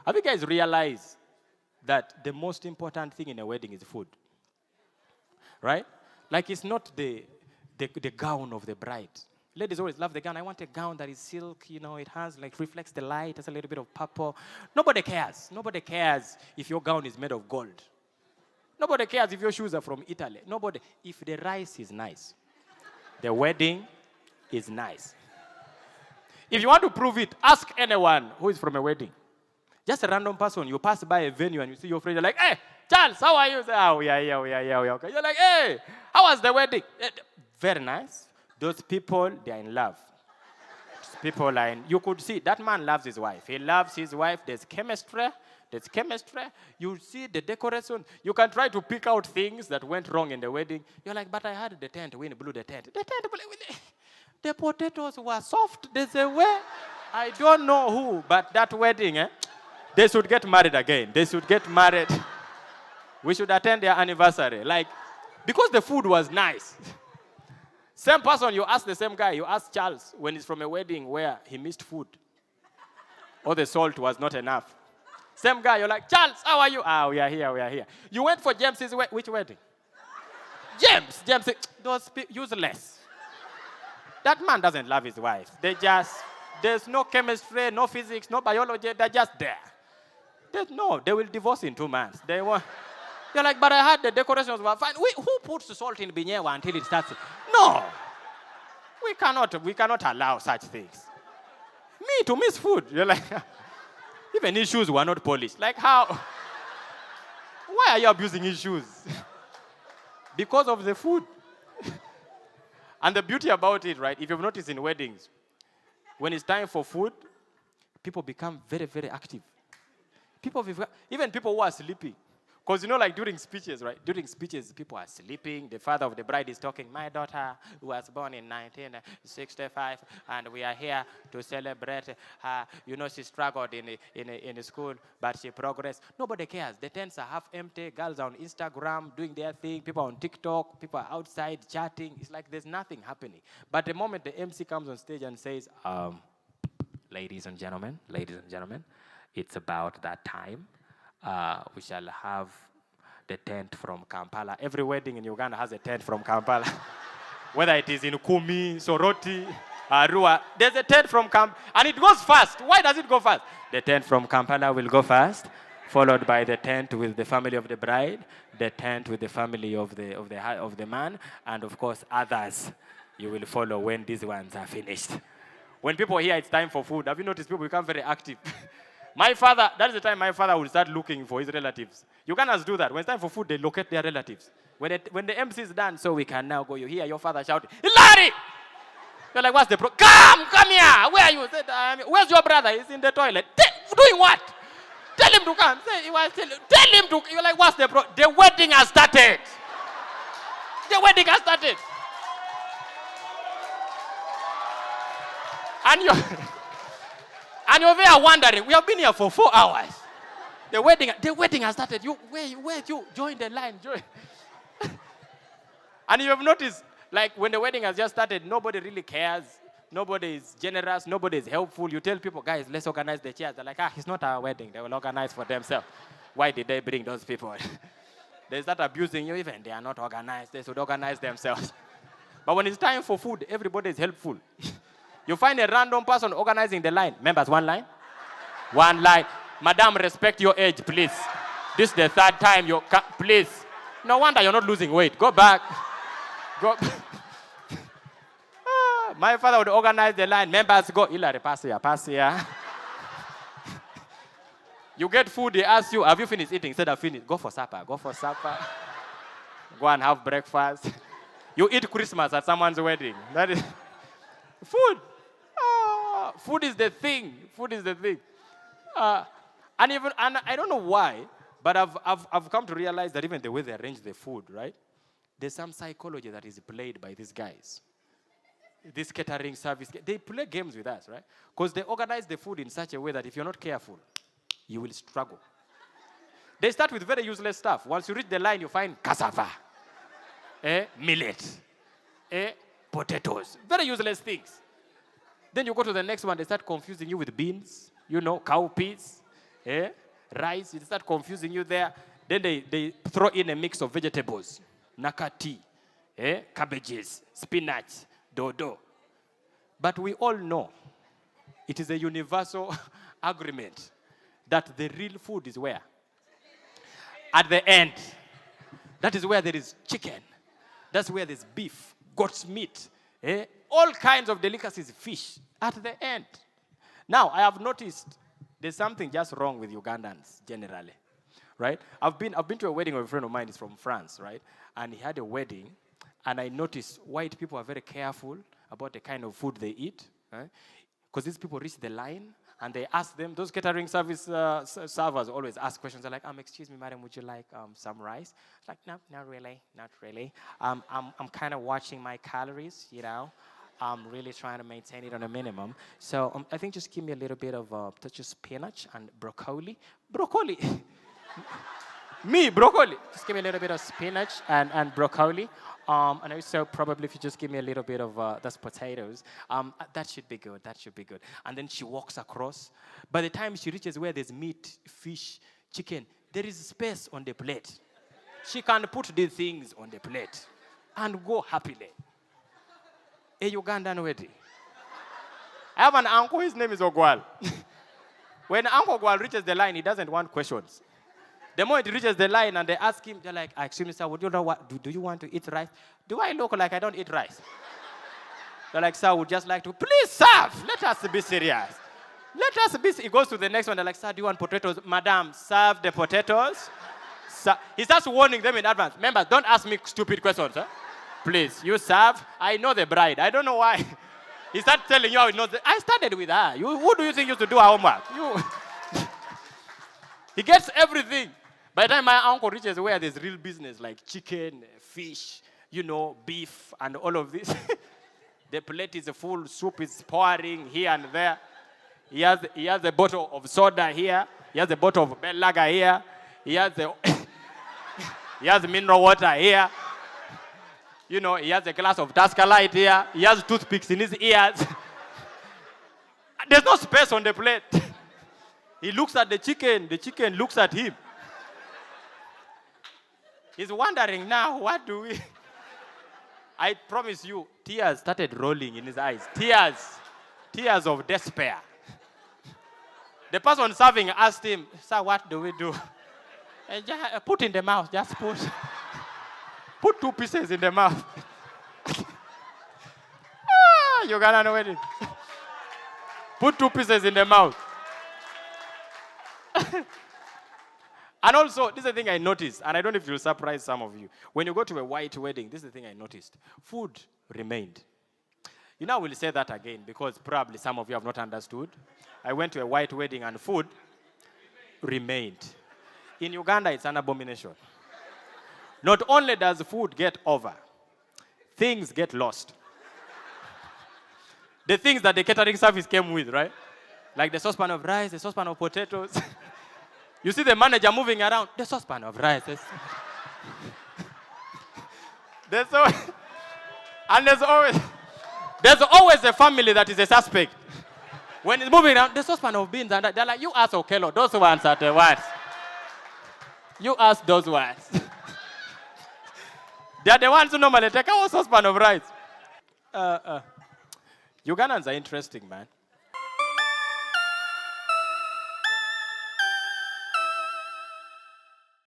Have you guys realized that the most important thing in a wedding is food? Right? Like it's not the gown of the bride. Ladies always love the gown. I want a gown that is silk, it has like reflects the light, has a little bit of purple. Nobody cares. Nobody cares if your gown is made of gold. Nobody cares if your shoes are from Italy. Nobody. If the rice is nice, the wedding is nice. If you want to prove it, ask anyone who is from a wedding. Just a random person. You pass by a venue and you see your friend. You're like, hey, Charles, how are you? Say, oh, we are here. Okay. You're like, hey, how was the wedding? Very nice. Those people, they are in love. People are in, you could see, that man loves his wife. He loves his wife. There's chemistry. You see the decoration. You can try to pick out things that went wrong in the wedding. You're like, but I had the tent. We blew the tent. The potatoes were soft. There's a way. I don't know who, but that wedding, they should get married again. They should get married. We should attend their anniversary. Because the food was nice. Same person, you ask the same guy. You ask Charles when he's from a wedding where he missed food. Or the salt was not enough. Same guy, you're like, Charles, how are you? We are here. You went for James's which wedding? James, those useless. That man doesn't love his wife. There's no chemistry, no physics, no biology. They're just there. They will divorce in 2 months. You're like, but I heard the decorations were fine. Who puts the salt in binyewa until it starts? No. We cannot allow such things. Me to miss food. You're like, even his shoes were not polished. Like how? Why are you abusing his shoes? Because of the food. And the beauty about it, right, if you've noticed in weddings, when it's time for food, people become very, very active. Even people who are sleeping. Because like during speeches, right? During speeches, people are sleeping. The father of the bride is talking, my daughter was born in 1965, and we are here to celebrate her. She struggled in school, but she progressed. Nobody cares. The tents are half empty. Girls are on Instagram doing their thing. People are on TikTok. People are outside chatting. It's like there's nothing happening. But the moment the MC comes on stage and says, ladies and gentlemen, it's about that time. We shall have the tent from Kampala. Every wedding in Uganda has a tent from Kampala. Whether it is in Kumi, Soroti, Arua, there's a tent from Kampala. And it goes fast. Why does it go fast? The tent from Kampala will go fast, followed by the tent with the family of the bride, the tent with the family of the man, and of course others you will follow when these ones are finished. When people hear it's time for food, have you noticed people become very active? My father, that is the time my father would start looking for his relatives. Ugandans do that. When it's time for food, they locate their relatives. When the MC is done, so we can now go. You hear your father shouting, Hilary! You're like, what's the problem? Come here! Where are you? Where's your brother? He's in the toilet. Doing what? Tell him to come. Tell him to. You're like, what's the problem? The wedding has started. The wedding has started. And you're there wondering, we have been here for 4 hours. The wedding has started. Where you join the line? And you have noticed, like when the wedding has just started, nobody really cares. Nobody is generous. Nobody is helpful. You tell people, guys, let's organize the chairs. They're like, it's not our wedding. They will organize for themselves. Why did they bring those people? They start abusing you even. They are not organized. They should organize themselves. But when it's time for food, everybody is helpful. You find a random person organizing the line. Members, one line? One line. Madam, respect your age, please. This is the 3rd time please. No wonder you're not losing weight. Go back. My father would organize the line. Members, go. Hilary, pass here. You get food, they ask you, have you finished eating? Instead of finished, go for supper. Go and have breakfast. You eat Christmas at someone's wedding. That is food. Food is the thing. And I don't know why, but I've come to realize that even the way they arrange the food, right? There's some psychology that is played by these guys. This catering service, they play games with us, right? Because they organize the food in such a way that if you're not careful, you will struggle. They start with very useless stuff. Once you reach the line, you find cassava, millet, potatoes, very useless things. Then you go to the next one, they start confusing you with beans, cowpeas, Rice, it start confusing you there. Then they throw in a mix of vegetables, nakati, cabbages, spinach, dodo. But we all know it is a universal agreement that the real food is where? At the end. That is where there is chicken. That's where there's beef, goat's meat, all kinds of delicacies, fish, at the end. Now, I have noticed there's something just wrong with Ugandans generally, right? I've been to a wedding of a friend of mine. He's from France, right? And he had a wedding, and I noticed white people are very careful about the kind of food they eat, right? Because these people reach the line, and they ask them, those catering service servers always ask questions. They're like, excuse me, madam, would you like some rice? It's like, no, not really, not really. I'm kind of watching my calories, you know. I'm really trying to maintain it on a minimum. So I think just give me a little bit of touch of spinach and broccoli. Broccoli. Me, broccoli. Just give me a little bit of spinach and broccoli. And also probably if you just give me a little bit of that's potatoes. That should be good. That should be good. And then she walks across. By the time she reaches where there's meat, fish, chicken, there is space on the plate. She can put these things on the plate and go happily. A Ugandan wedding. I have an uncle, his name is Ogwal. When Uncle Ogwal reaches the line, he doesn't want questions. The moment he reaches the line and they ask him, they're like, excuse me, sir, would you know what, do you want to eat rice? Do I look like I don't eat rice? They're like, sir, would just like to, please serve. Let us be serious. Let us be, he goes to the next one, they're like, sir, do you want potatoes? Madam, serve the potatoes. Sir, he starts warning them in advance. Remember, don't ask me stupid questions, huh? Please, you serve. I know the bride. I don't know why. He started telling you how he knows. I started with her. Who do you think used to do her homework? You. He gets everything. By the time my uncle reaches where there's real business, like chicken, fish, beef, and all of this, the plate is full, soup is pouring here and there. He has a bottle of soda here. He has a bottle of bell lager here. He has mineral water here. He has a glass of Tusker Light here. He has toothpicks in his ears. There's no space on the plate. He looks at the chicken looks at him. He's wondering now, what do we... I promise you, tears started rolling in his eyes. Tears of despair. The person serving asked him, sir, what do we do? And put in the mouth, just put. Put 2 pieces in the mouth. You're gonna know it. Put 2 pieces in the mouth. And also, this is the thing I noticed, and I don't know if it will surprise some of you. When you go to a white wedding, this is the thing I noticed. Food remained. I will say that again because probably some of you have not understood. I went to a white wedding and food remained. In Uganda, it's an abomination. Not only does food get over, things get lost. The things that the catering service came with, right? Like the saucepan of rice, the saucepan of potatoes. You see the manager moving around, the saucepan of rice. There's always a family that is a suspect. When it's moving around, the saucepan of beans, and they're like, you ask Okello, those ones are the ones. You ask those ones. They're the ones who normally take our saucepan of rice. Ugandans are interesting, man.